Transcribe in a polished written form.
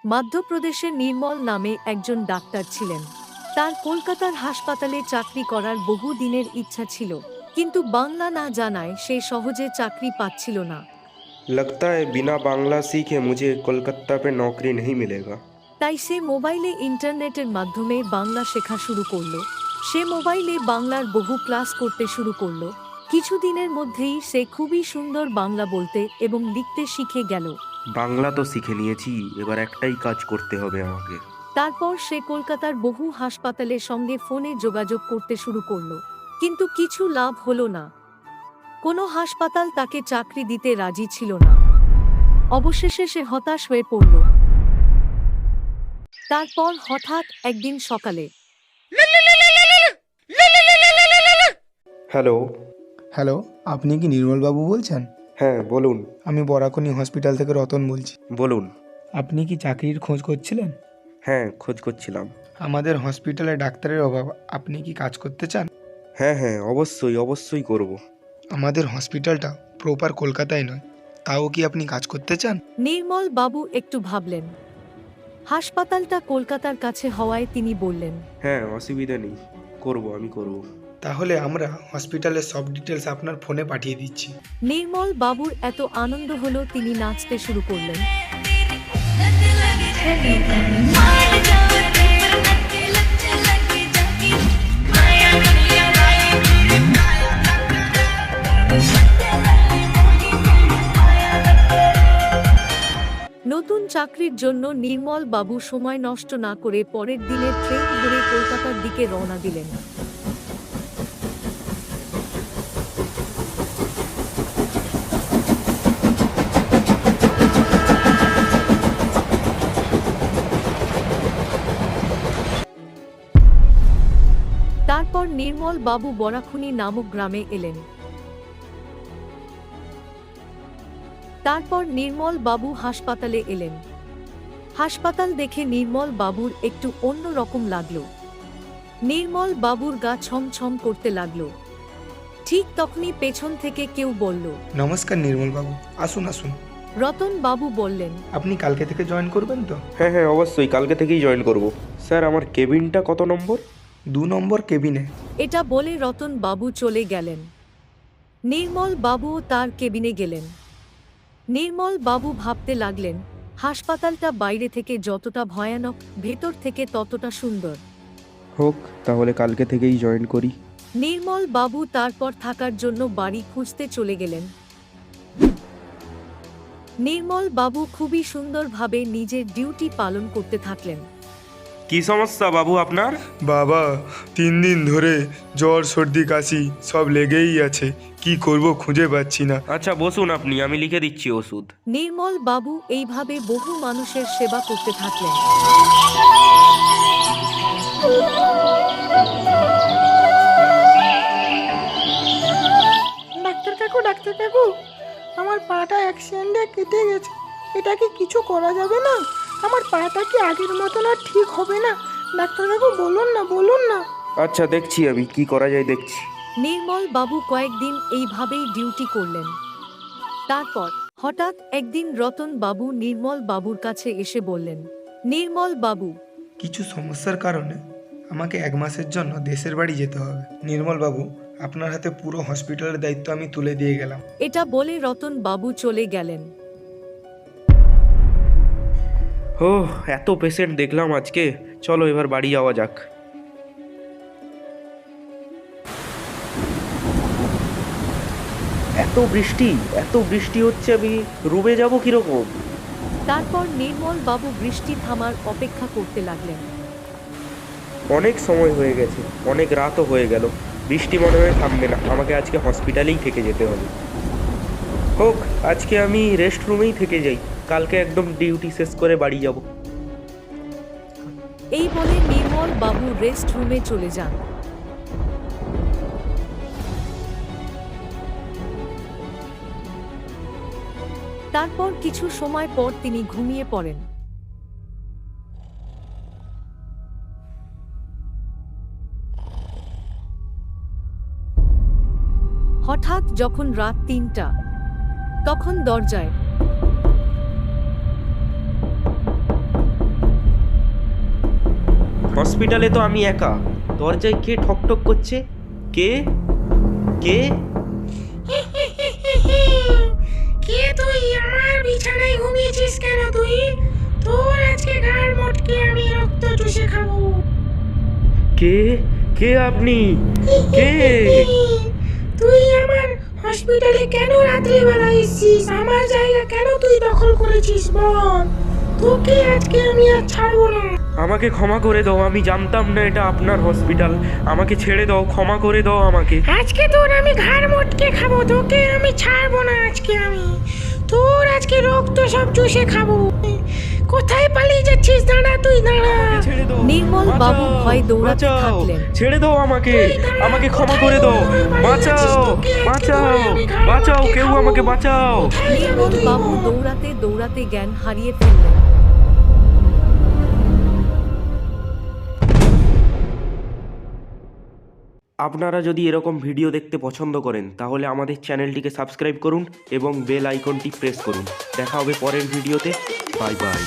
মধ্যপ্রদেশের নির্মল নামে একজন ডাক্তার ছিলেন। তার কলকাতার হাসপাতালে চাকরি করার বহু দিনের ইচ্ছা ছিল, কিন্তু বাংলা না জানায় সে সহজে চাকরি পাচ্ছিল না। लगता है बिना बांग्ला सीखे मुझे कोलकाता पे नौकरी नहीं मिलेगा। তাই সে মোবাইলে ইন্টারনেটের মাধ্যমে বাংলা শেখা শুরু করলো। সে মোবাইলে বাংলার বহু ক্লাস করতে শুরু করলো। কিছুদিনের মধ্যেই সে খুবই সুন্দর বাংলা বলতে এবং লিখতে শিখে গেল। বাংলা তো শিখে নিয়েছি, এবার একটাই কাজ করতে হবে আমাকে। তারপর সে কলকাতার বহু হাসপাতালের সঙ্গে ফোনে যোগাযোগ করতে শুরু করলো, কিন্তু কিছু লাভ হলো না। কোনো হাসপাতাল তাকে চাকরি দিতে রাজি ছিল না। অবশেষে সে হতাশ হয়ে পড়ল। তারপর হঠাৎ একদিন সকালে হ্যালো। হ্যালো, আপনি কি নির্মলবাবু বলছেন? হ্যাঁ বলুন। আমি বরাকনি হসপিটাল থেকে রতন বলছি। বলুন। আপনি কি চাকরির খোঁজ করছিলেন? হ্যাঁ খোঁজ করছিলাম। আমাদের হসপিটালে ডাক্তারের অভাব, আপনি কি কাজ করতে চান? হ্যাঁ হ্যাঁ অবশ্যই অবশ্যই করব। আমাদের হসপিটালটা প্রপার কলকাতায় নয়, তাও কি আপনি কাজ করতে চান? নির্মল বাবু একটু ভাবলেন। হাসপাতালটা কলকাতার কাছে হওয়ায় তিনি বললেন, হ্যাঁ অসুবিধা নেই, করব, আমি করব। তাহলে আমরা হসপিটালের সব ডিটেলস আপনার ফোনে পাঠিয়ে দিচ্ছি। নির্মল বাবুর এত আনন্দ হলো তিনি নাচতে শুরু করলেন। নতুন চাকরির জন্য নির্মল বাবু সময় নষ্ট না করে পরের দিনের ট্রেন ধরে কলকাতার দিকে রওনা দিলেন। তারপর নির্মল বাবু বরাখুনি নামক গ্রামে এলেন। তারপর নির্মল বাবু হাসপাতালে এলেন। হাসপাতাল দেখে নির্মল বাবুর একটু অন্য রকম লাগলো। নির্মল বাবুর গা ছমছম করতে লাগলো। ঠিক তখনই পেছন থেকে কেউ বলল, নমস্কার নির্মলবাবু, আসুন আসুন। রতন বাবু বললেন, আপনি কালকে থেকে জয়েন করবেন তো? হ্যাঁ হ্যাঁ অবশ্যই, কালকে থেকেই জয়েন করব। স্যার আমার কেবিনটা কত নম্বর? 2 নম্বর কেবিনে। এটা বলে রতন বাবু চলে গেলেন। নির্মল বাবুও তার কেবিনে গেলেন। নির্মল বাবু ভাবতে লাগলেন, হাসপাতালটা বাইরে থেকে যতটা ভয়ানক, ভেতর থেকে ততটা সুন্দর। হোক, তাহলে কালকে থেকেই জয়েন করি। নির্মল বাবু তারপর থাকার জন্য বাড়ি খুঁজতে চলে গেলেন। নির্মল বাবু খুবই সুন্দরভাবে নিজের ডিউটি পালন করতে থাকলেন। কি সমস্যা বাবু আপনার? বাবা, 3 দিন ধরে জ্বর সর্দি কাশি সব লেগেই আছে, কি করব খুঁজে পাচ্ছি না। আচ্ছা বসুন আপনি, আমি লিখে দিচ্ছি ওষুধ। নির্মল বাবু এইভাবে বহু মানুষের সেবা করতে থাকলেন। ডাক্তার কাকু, আমার পাটা অ্যাক্সিডেন্টে কেটে গেছে। এটা কি কিছু করা যাবে না? আমার পাটা কি আগের মতন আর ঠিক হবে না? ডাক্তার কাকু বলুন না। আচ্ছা দেখছি আমি কি করা যায়, দেখছি। নির্মল বাবু কয়েকদিন এইভাবেই ডিউটি করলেন। তারপর হঠাৎ একদিন রতন বাবু নির্মল বাবুর কাছে এসে বললেন, নির্মল বাবু, কিছু সমস্যার কারণে আমাকে 1 মাসের জন্য দেশের বাড়ি যেতে হবে। নির্মলবাবু, আপনার হাতে পুরো হসপিটালের দায়িত্ব আমি তুলে দিয়ে গেলাম। এটা বলে রতন বাবু চলে গেলেন। ও, এত পেশেন্ট দেখলাম আজকে, চলো এবার বাড়ি যাওয়া যাক। এত বৃষ্টি হচ্ছে, আমি রুমে যাব কিরকম? তারপর নির্মল বাবু বৃষ্টি থামার অপেক্ষা করতে লাগলেন। অনেক সময় হয়ে গেছে, অনেক রাতও হয়ে গেল, বৃষ্টি মনে হয় থামবে না, আমাকে আজকে হসপিটালেই থেকে যেতে হবে। হোক, আজকে আমি রেস্ট রুমেই থেকে যাই, কালকে একদম ডিউটি শেষ করে বাড়ি যাব। এই বলে নির্মল বাবু রেস্ট রুমে চলে যান। তারপর কিছু সময় পর তিনি ঘুমিয়ে পড়েন। হঠাৎ যখন রাত 3টা, তখন দরজায় হসপিটালে তো আমি একা। দরজায় কে ঠকঠক করছে? কে কে? কে তুই? আমার বিছানায় ঘুমিয়েছিস কেন তুই? তোর আজকে ঘাড় মটকে আমি রক্ত চুষে খাবো। কে কে আপনি? কে? তুই আমার হসপিটালে কেন রাত্রিবেলা এসেছিস? আমার জায়গা কেন তুই দখল করেছিস বল? তোকে আজকে আমি আর ছাড়বো না। আমাকে ক্ষমা করে দাও, আমি জানতাম না এটা আপনার হসপিটাল। আমাকে ছেড়ে দাও, ক্ষমা করে দাও আমাকে। আজকে তোর আমি ঘাড় মটকে খাবো, তোকে আমি ছাড়বো না। আজকে আমি তোর আজকে রক্ত সব চুষে খাবো। কোথায় পালিয়ে যাচ্ছিস? দাঁড়া, তুই দাঁড়া। ছেড়ে দাও। নির্মল বাবু বাঁচাও, ভয়ে দৌড়াতে বাঁচাও। থাকলেন। ছেড়ে দাও আমাকে, দাঁড়া, আমাকে ক্ষমা কোথায় করে দাও। পালিয়ে যাচ্ছিস? বাঁচাও, তোকে আজকে বাঁচাও, ধরে আমি ঘাড় বাঁচাও, মটকে কেউ খাবো। আমাকে বাঁচাও। কোথায় যাবি নির্মল তুই? বাবু দৌড়াতে দৌড়াতে জ্ঞান হারিয়ে ফেললেন। আপনারা যদি এরকম ভিডিও দেখতে পছন্দ করেন তাহলে আমাদের চ্যানেলটিকে সাবস্ক্রাইব করুন এবং বেল আইকনটি প্রেস করুন। দেখা হবে পরের ভিডিওতে। Bye bye.